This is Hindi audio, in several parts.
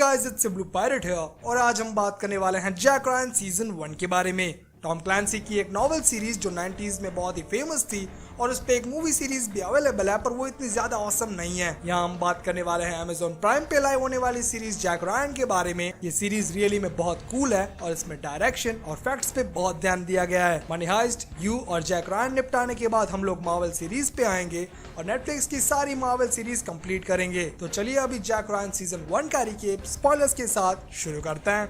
गाइस, इट्स ब्लू पायरेट है और आज हम बात करने वाले हैं जैक रायन सीजन 1 के बारे में। टॉम क्लैंसी की एक नॉवेल सीरीज जो 90s में बहुत ही फेमस थी और उस पे एक मूवी सीरीज भी अवेलेबल है, पर वो इतनी ज्यादा औसम नहीं है। यहाँ हम बात करने वाले हैं अमेज़न प्राइम पे लाइव होने वाली सीरीज जैक रायन के बारे में। ये सीरीज रियली में बहुत कूल है और इसमें डायरेक्शन और फैक्ट्स पे बहुत ध्यान दिया गया है। मनी हाइस्ट, यू और जैक रायन निपटाने के बाद हम लोग मार्वल सीरीज पे आएंगे और नेटफ्लिक्स की सारी मार्वल सीरीज कंप्लीट करेंगे। तो चलिए अभी जैक रायन सीजन 1 का रिकेप स्पॉयलर्स के साथ शुरू करते हैं।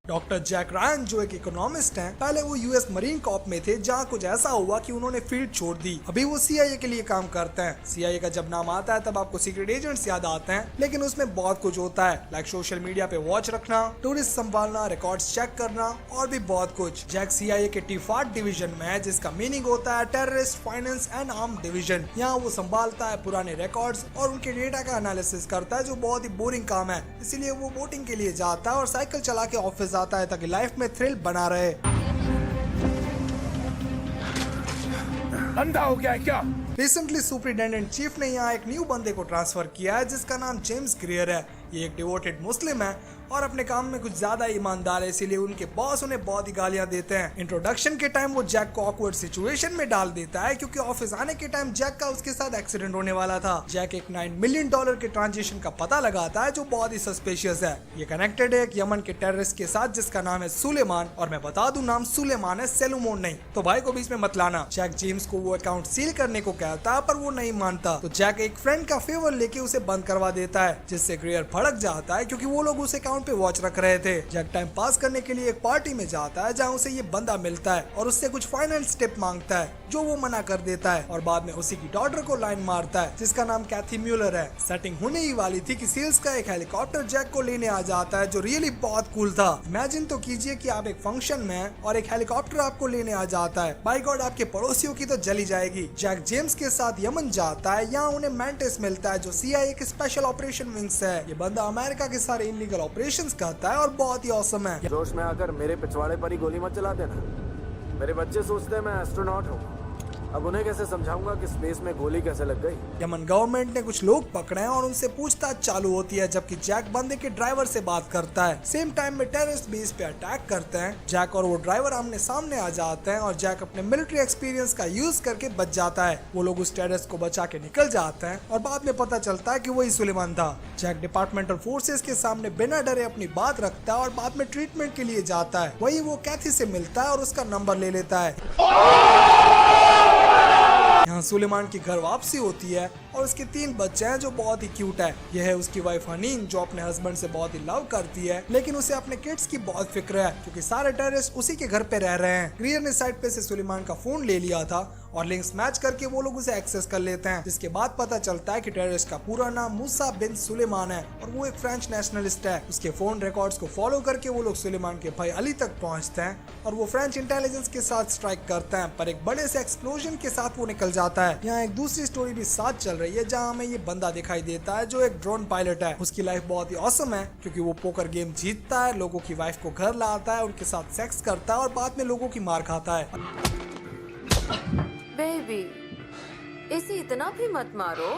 डॉक्टर जैक रायन जो एक इकोनॉमिस्ट हैं, पहले वो यूएस मरीन कॉर्प में थे, जहाँ कुछ ऐसा हुआ कि उन्होंने फील्ड छोड़ दी। अभी वो सीआईए के लिए काम करते हैं। सीआईए का जब नाम आता है तब आपको सीक्रेट एजेंट्स याद आते हैं, लेकिन उसमें बहुत कुछ होता है, लाइक सोशल मीडिया पे वॉच रखना, टूरिस्ट संभालना, रिकॉर्ड्स चेक करना और भी बहुत कुछ। जैक सीआईए के टी5 डिवीजन में है, जिसका मीनिंग होता है terrorist finance and arm division. यहाँ वो संभालता है पुराने रिकॉर्ड्स और उनके डेटा का एनालिसिस करता है, जो बहुत ही बोरिंग काम है। इसीलिए वो वोटिंग के लिए जाता है और साइकिल चला के ऑफिस आता है ताकि लाइफ में थ्रिल बना रहे। अंधा हो गया है क्या? रिसेंटली सुपरिटेंडेंट चीफ ने यहाँ एक न्यू बंदे को ट्रांसफर किया है जिसका नाम जेम्स ग्रियर है। ये एक डिवोटेड मुस्लिम है और अपने काम में कुछ ज्यादा ईमानदार है, इसीलिए उनके बॉस उन्हें बहुत ही गालियां देते हैं। इंट्रोडक्शन के टाइम वो जैक को ऑकवर्ड सिचुएशन में डाल देता है, क्योंकि ऑफिस आने के टाइम जैक का उसके साथ एक्सीडेंट होने वाला था। जैक एक $9 मिलियन के ट्रांजेक्शन का पता लगाता है, जो बहुत ही सस्पिशियस है। ये कनेक्टेड है एक यमन के टेररिस्ट के साथ जिसका नाम है सुलेमान, और मैं बता दूं नाम सुलेमान है, सेलुमोन नहीं। तो भाई को बीच में मत लाना। जैक जेम्स को वो अकाउंट सील करने को कहता है, पर वो नहीं मानता। तो जैक एक फ्रेंड का फेवर लेके उसे बंद करवा देता है, जिससे ग्रियर भड़क जाता है, क्योंकि वो लोग उस अकाउंट पे वॉच रख रहे थे। जैक टाइम पास करने के लिए एक पार्टी में जाता है जहाँ उसे ये बंदा मिलता है और उससे कुछ फाइनल स्टेप मांगता है, जो वो मना कर देता है और बाद में उसी की डॉटर को लाइन मारता है, जिसका नाम कैथी म्यूलर है। सेटिंग होने ही वाली थी कि सेल्स का एक हेलीकॉप्टर जैक को लेने आ जाता है, जो रियली बहुत कूल था। इमेजिन तो कीजिए कि आप एक फंक्शन में हैं और एक हेलीकॉप्टर आपको लेने आ जाता है। बाय गॉड, आपके पड़ोसियों की तो जली जाएगी। जैक जेम्स के साथ यमन जाता है, यहाँ उन्हें मैंटिस मिलता है, जो सीआईए के स्पेशल ऑपरेशन विंग्स है। ये बंदा अमेरिका के सारे इलीगल ऑपरेशंस करता है और बहुत ही औसम है। जोश में आकर मेरे पिछवाड़े पर ही गोली मत चला देना। मेरे बच्चे सोचते हैं मैं एस्ट्रोनॉट हूँ। अब उन्हें कैसे समझाऊंगा कि स्पेस में गोली कैसे लग गई। यमन गवर्नमेंट ने कुछ लोग पकड़े हैं और उनसे पूछताछ चालू होती है, जबकि जैक बंदे के ड्राइवर से बात करता है। सेम टाइम में टेररिस्ट बेस पे अटैक करते हैं। जैक और वो ड्राइवर आमने सामने आ जाते हैं और जैक अपने मिलिट्री एक्सपीरियंस का यूज करके बच जाता है। वो लोग उस टेररिस्ट को बचा के निकल जाते हैं और बाद में पता चलता है कि वही सुलेमान था। जैक डिपार्टमेंटल फोर्सेस के सामने बिना डरे अपनी बात रखता है और बाद में ट्रीटमेंट के लिए जाता है। वही वो कैथी से मिलता है और उसका नंबर ले लेता है। यहाँ सुलेमान की घर वापसी होती है और उसके 3 बच्चे हैं, जो बहुत ही क्यूट है। यह है उसकी वाइफ हनीन, जो अपने हस्बैंड से बहुत ही लव करती है, लेकिन उसे अपने किड्स की बहुत फिक्र है, क्योंकि सारे टेररिस्ट उसी के घर पे रह रहे हैं। ग्रियर ने साइड पे से सुलेमान का फोन ले लिया था और लिंक्स मैच करके वो लोग उसे एक्सेस कर लेते हैं, जिसके बाद पता चलता है कि टेररिस्ट का पूरा नाम मूसा बिन सुलेमान है और वो एक फ्रेंच नेशनलिस्ट है। उसके फोन रिकॉर्ड्स को फॉलो करके वो लोग सुलेमान के भाई अली तक पहुंचते हैं और वो फ्रेंच इंटेलिजेंस के साथ स्ट्राइक करते हैं, पर एक बड़े से एक्सप्लोजन के साथ वो निकल जाता है। यहाँ एक दूसरी स्टोरी भी साथ चल रही है, जहाँ हमें ये बंदा दिखाई देता है जो एक ड्रोन पायलट है। उसकी लाइफ बहुत ही ऑसम है, क्योंकि वो पोकर गेम जीतता है, लोगों की वाइफ को घर लाता है, उनके साथ सेक्स करता है और बाद में लोगों की मार खाता है। बेबी, इसे इतना भी मत मारो।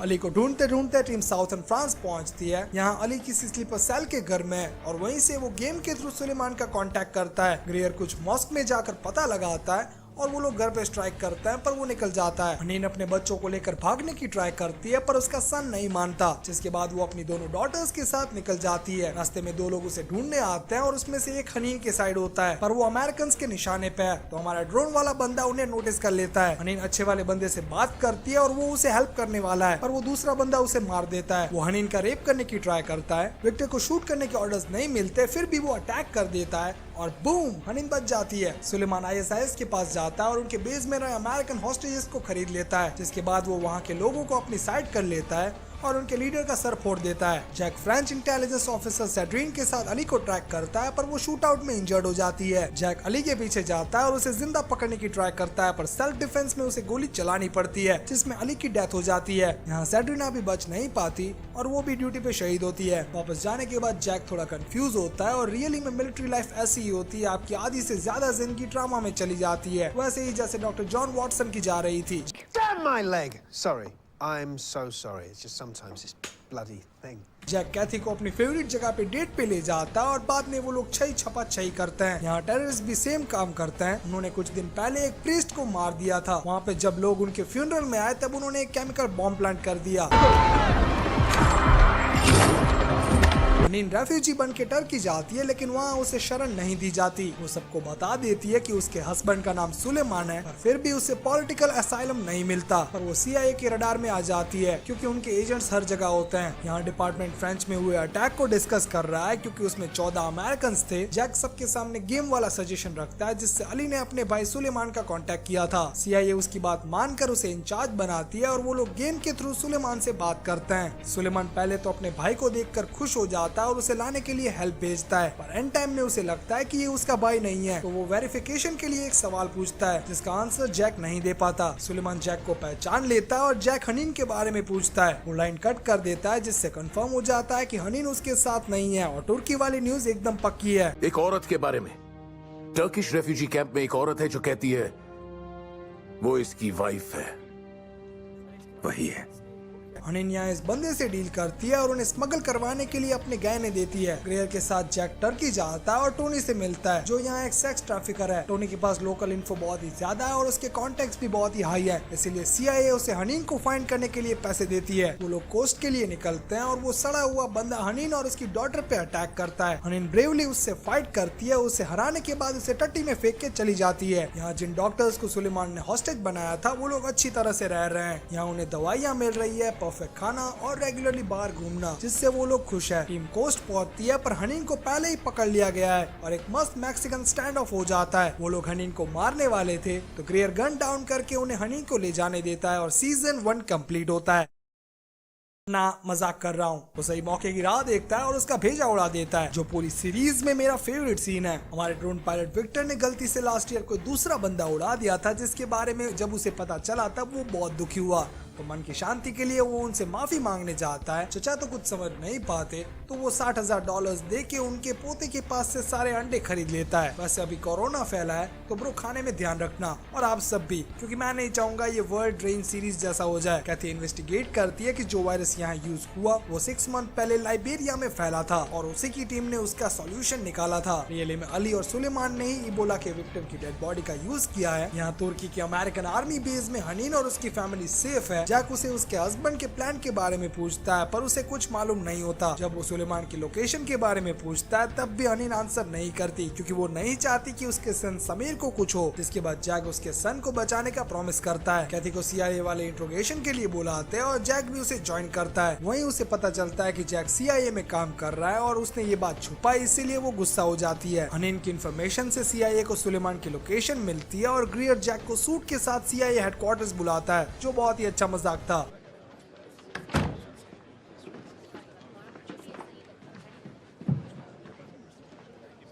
अली को ढूंढते ढूंढते टीम साउथर्न फ्रांस पहुंचती है। यहाँ अली किसी स्लीपर सेल के घर में है और वहीं से वो गेम के थ्रू सुलेमान का कांटेक्ट करता है। ग्रियर कुछ मॉस्क में जाकर पता लगाता है और वो लोग घर पे स्ट्राइक करते हैं, पर वो निकल जाता है। हनीन अपने बच्चों को लेकर भागने की ट्राई करती है, पर उसका सन नहीं मानता, जिसके बाद वो अपनी दोनों डॉटर्स के साथ निकल जाती है। रास्ते में 2 लोग उसे ढूंढने आते हैं और उसमें से एक हनीन के साइड होता है, पर वो अमेरिकन के निशाने पे है। तो हमारा ड्रोन वाला बंदा उन्हें नोटिस कर लेता है। हनीन अच्छे वाले बंदे से बात करती है और वो उसे हेल्प करने वाला है, पर वो दूसरा बंदा उसे मार देता है। वो हनीन का रेप करने की ट्राई करता है। विक्टर को शूट करने के ऑर्डर्स नहीं मिलते, फिर भी वो अटैक कर देता है और बूम, हनीन बच जाती है। सुलेमान आईएसआईएस के पास जाता है और उनके बेस में रहे अमेरिकन हॉस्टेजेस को खरीद लेता है, जिसके बाद वो वहाँ के लोगों को अपनी साइड कर लेता है और उनके लीडर का सर फोड़ देता है। जैक फ्रेंच इंटेलिजेंस ऑफिसर सेड्रीन के साथ अली को ट्रैक करता है, पर वो शूट आउट में इंजर्ड हो जाती है। जैक अली के पीछे जाता है और उसे जिंदा पकड़ने की ट्राई करता है, पर सेल्फ डिफेंस में उसे गोली चलानी पड़ती है, जिसमें अली की डेथ हो जाती है। यहाँ सेड्रीना भी बच नहीं पाती और वो भी ड्यूटी पे शहीद होती है। वापस जाने के बाद जैक थोड़ा कंफ्यूज होता है और रियली में मिलिट्री लाइफ ऐसी ही होती है, आपकी आधी से ज्यादा जिंदगी ड्रामा में चली जाती है, वैसे ही जैसे डॉक्टर जॉन वॉटसन की जा रही थी। Damn my leg! Sorry. I'm so sorry. It's just sometimes this bloody thing. Jack Kathy को अपनी फेवरेट जगह पे डेट पे ले जाता है और बाद में वो लोग छई छपा छई करते हैं। यहाँ टेररिस्ट भी सेम काम करते हैं। उन्होंने कुछ दिन पहले एक प्रीस्ट को मार दिया था। वहाँ पे जब लोग उनके फ्यूनरल में आए तब उन्होंने एक केमिकल बॉम्ब प्लांट कर दिया। हनीन रेफ्यूजी बन के टर्की जाती है, लेकिन वहाँ उसे शरण नहीं दी जाती। वो सबको बता देती है कि उसके हस्बैंड का नाम सुलेमान है, पर फिर भी उसे पॉलिटिकल असाइलम नहीं मिलता। पर वो CIA के रडार में आ जाती है, क्योंकि उनके एजेंट्स हर जगह होते हैं। यहाँ डिपार्टमेंट फ्रेंच में हुए अटैक को डिस्कस कर रहा है, क्योंकि उसमें 14 अमेरिकन थे। जैक सबके सामने गेम वाला सजेशन रखता है, जिससे अली ने अपने भाई सुलेमान का कॉन्टेक्ट किया था। CIA उसकी बात मानकर उसे इंचार्ज बनाती है और वो लोग गेम के थ्रू सुलेमान से बात करते हैं। सुलेमान पहले तो अपने भाई को देखकर खुश हो जाता है और उसे लाने के लिए हेल्प भेजता है, पर एंड टाइम में उसे लगता है कि ये उसका भाई नहीं है, तो वो वेरिफिकेशन के लिए एक सवाल पूछता है, जिसका आंसर जैक नहीं दे पाता। सुलेमान जैक को पहचान लेता है और जैक हनीन के बारे में पूछता है। वो लाइन कट कर देता है, जिससे कंफर्म हो जाता है कि हनीन उसके साथ नहीं है और तुर्की वाली न्यूज एकदम पक्की है। एक औरत के बारे में, टर्किश रेफ्यूजी कैंप में एक औरत है जो कहती है वो इसकी वाइफ है। वही है। हनीन यहाँ इस बंदे से डील करती है और उन्हें स्मगल करवाने के लिए अपने गहने देती है। ग्रेयर के साथ जैक टर्की जाता है और टोनी से मिलता है, जो यहाँ एक सेक्स ट्रैफिकर है। टोनी के पास लोकल इन्फो बहुत ही ज्यादा है और उसके कॉन्टेक्ट भी बहुत ही हाई है, इसीलिए CIA उसे हनीन को फाइंड करने के लिए पैसे देती है। वो लोग कोस्ट के लिए निकलते हैं और वो सड़ा हुआ बंदा हनीन और उसकी डॉटर पे अटैक करता है। हनीन ब्रेवली उससे फाइट करती है, उसे हराने के बाद उसे टट्टी में फेंक के चली जाती है। यहाँ जिन डॉक्टर्स को सुलेमान ने हॉस्टेज बनाया था, वो लोग अच्छी तरह से रह रहे हैं। यहाँ उन्हें दवाइयाँ मिल रही है, परफेक्ट खाना और रेगुलरली बाहर घूमना, जिससे वो लोग खुश है। टीम कोस्ट पहुंचती है, पर हनीन को पहले ही पकड़ लिया गया है और एक मस्त मैक्सिकन स्टैंड ऑफ हो जाता है। वो लोग हनीन को मारने वाले थे, तो ग्रेयर गन डाउन करके उन्हें हनीन को ले जाने देता है और सीजन 1 कंप्लीट होता है। ना मजाक कर रहा हूँ, वो सही मौके की राह देखता है और उसका भेजा उड़ा देता है, जो पूरी सीरीज में मेरा फेवरेट सीन है। हमारे ड्रोन पायलट विक्टर ने गलती से लास्ट ईयर कोई दूसरा बंदा उड़ा दिया था, जिसके बारे में जब उसे पता चला तब वो बहुत दुखी हुआ। तो मन की शांति के लिए वो उनसे माफी मांगने जाता है। चचा तो कुछ समझ नहीं पाते, तो वो $60,000 दे के उनके पोते के पास से सारे अंडे खरीद लेता है। वैसे अभी कोरोना फैला है, तो ब्रो खाने में ध्यान रखना, और आप सब भी, क्योंकि मैं नहीं चाहूंगा ये वर्ल्ड ड्रेन सीरीज जैसा हो जाए। कहती इन्वेस्टिगेट करती है कि जो वायरस यहाँ यूज हुआ वो 6 मंथ पहले लाइबेरिया में फैला था और उसी की टीम ने उसका सॉल्यूशन निकाला था। रियली में अली और सुलेमान ने ही इबोला के विक्टिम की डेड बॉडी का यूज किया है। यहाँ तुर्की की अमेरिकन आर्मी बेस में हनीन और उसकी फैमिली सेफ है। जैक उसे उसके हस्बैंड के प्लान के बारे में पूछता है, पर उसे कुछ मालूम नहीं होता। जब वो सुलेमान की लोकेशन के बारे में पूछता है, तब भी हनीन आंसर नहीं करती, क्योंकि वो नहीं चाहती कि उसके सन समीर को कुछ हो। जिसके बाद जैक उसके सन को बचाने का प्रॉमिस करता है। कैथी को CIA वाले इंट्रोगेशन के लिए बुलाते हैं और जैक भी उसे ज्वाइन करता है। वहीं उसे पता चलता है कि जैक CIA में काम कर रहा है और उसने ये बात छुपाई, इसीलिए वो गुस्सा हो जाती है। हनीन की इन्फॉर्मेशन से CIA को सुलेमान की लोकेशन मिलती है और ग्रियर जैक को सूट के साथ CIA हेडक्वार्टर्स बुलाता है, जो बहुत ही अच्छा मजाक था।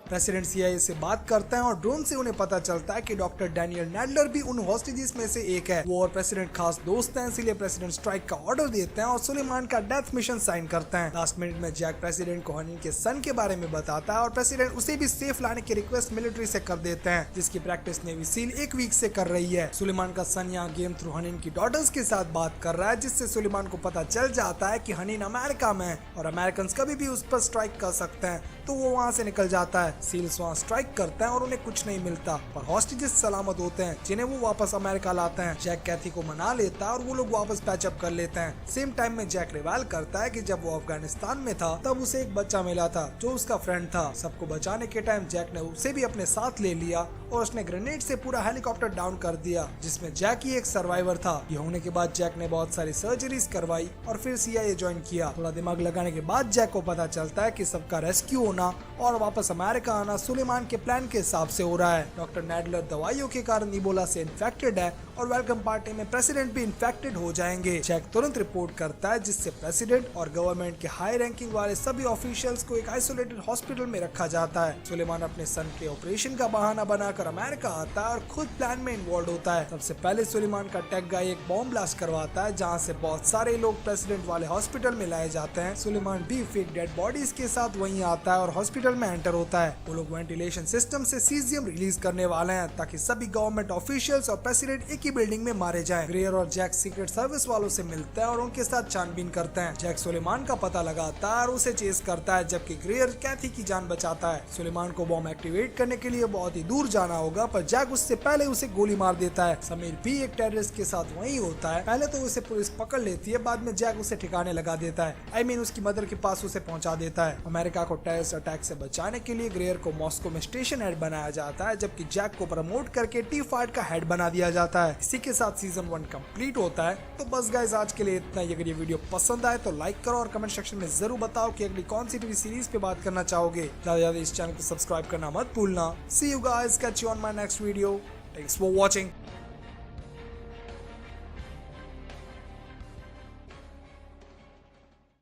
प्रेसिडेंट CIA से बात करता है और ड्रोन से उन्हें पता चलता है कि डॉक्टर डैनियल नैडलर भी उन हॉस्टेजेस में से एक है। वो और प्रेसिडेंट खास दोस्त हैं, इसलिए प्रेसिडेंट स्ट्राइक का ऑर्डर देते हैं और सुलेमान का डेथ मिशन साइन करते हैं। लास्ट मिनट में जैक प्रेसिडेंट को हनीन के सन के बारे में बताता है और प्रेसिडेंट उसे भी सेफ लाने की रिक्वेस्ट मिलिट्री से कर देते हैं, जिसकी प्रैक्टिस नेवी सील 1 वीक से कर रही है। सुलेमान का सन यहाँ गेम थ्रू हनीन की डॉटर्स के साथ बात कर रहा है, जिससे सुलेमान को पता चल जाता है कि हनीन अमेरिका में है और अमेरिकन कभी भी उस पर स्ट्राइक कर सकते हैं, तो वो वहाँ से निकल जाता है। सील्स वहाँ स्ट्राइक करते हैं और उन्हें कुछ नहीं मिलता, पर हॉस्टेजेस सलामत होते हैं, जिन्हें वो वापस अमेरिका लाते हैं। जैक कैथी को मना लेता है और वो लोग वापस पैचअप कर लेते हैं। सेम टाइम में जैक रिवाइल करता है कि जब वो अफगानिस्तान में था तब उसे एक बच्चा मिला था जो उसका फ्रेंड था। सबको बचाने के टाइम जैक ने उसे भी अपने साथ ले लिया और उसने ग्रेनेड से पूरा हेलीकॉप्टर डाउन कर दिया, जिसमें जैक ही एक सर्वाइवर था। ये होने के बाद जैक ने बहुत सारी सर्जरीज करवाई और फिर CIA ज्वाइन किया। थोड़ा दिमाग लगाने के बाद जैक को पता चलता है कि सबका रेस्क्यू होना और वापस अमेरिका आना सुलेमान के प्लान के हिसाब से हो रहा है। डॉक्टर नैडलर दवाइयों के कारण इबोला से इन्फेक्टेड है और वेलकम पार्टी में प्रेसिडेंट भी इन्फेक्टेड हो जाएंगे। जैक तुरंत रिपोर्ट करता है जिससे प्रेसिडेंट और गवर्नमेंट के हाई रैंकिंग वाले सभी ऑफिशियल्स को एक आइसोलेटेड हॉस्पिटल में रखा जाता है। सुलेमान अपने सन के ऑपरेशन का बहाना बनाकर अमेरिका आता है और खुद प्लान में इन्वॉल्व होता है। सबसे पहले सुलेमान का टेक गाय एक बॉम्ब ब्लास्ट करवाता है जहां से बहुत सारे लोग प्रेसिडेंट वाले हॉस्पिटल में लाए जाते हैं। सुलेमान भी फेक डेड बॉडीज के साथ वहीं आता है और हॉस्पिटल में एंटर होता है। वो लोग वेंटिलेशन सिस्टम से सीजियम रिलीज करने वाले हैं ताकि सभी गवर्नमेंट ऑफिशियल्स और प्रेसिडेंट एक ही बिल्डिंग में मारे जाएं। ग्रेयर और जैक सीक्रेट सर्विस वालों से मिलते हैं और उनके साथ छानबीन करते हैं। जैक सुलेमान का पता लगाता है और उसे चेस करता है जबकि ग्रेयर कैथी की जान बचाता है। सुलेमान को बॉम्ब एक्टिवेट करने के लिए बहुत ही दूर जाना होगा पर जैक उससे पहले उसे गोली मार देता है। समीर भी एक टेररिस्ट के साथ वहीं होता है। पहले तो उसे पुलिस पकड़ लेती है, बाद में जैक उसे ठिकाने लगा देता है। उसकी मदर के पास उसे पहुंचा देता है। अमेरिका को टेररिस्ट अटैक से बचाने के लिए ग्रेयर को मॉस्को में स्टेशन हेड बनाया जाता है जबकि जैक को प्रमोट करके T5 का हेड बना दिया जाता है। इसी के साथ सीजन 1 कंप्लीट होता है। तो बस गाइस आज के लिए इतना ही। अगर ये वीडियो पसंद आए तो लाइक करो और कमेंट सेक्शन में जरूर बताओ कि अगली कौन सी टीवी सीरीज पे बात करना चाहोगे। ज्यादा इस चैनल को सब्सक्राइब करना मत भूलना। See you guys, catch you on my next video. Thanks for watching.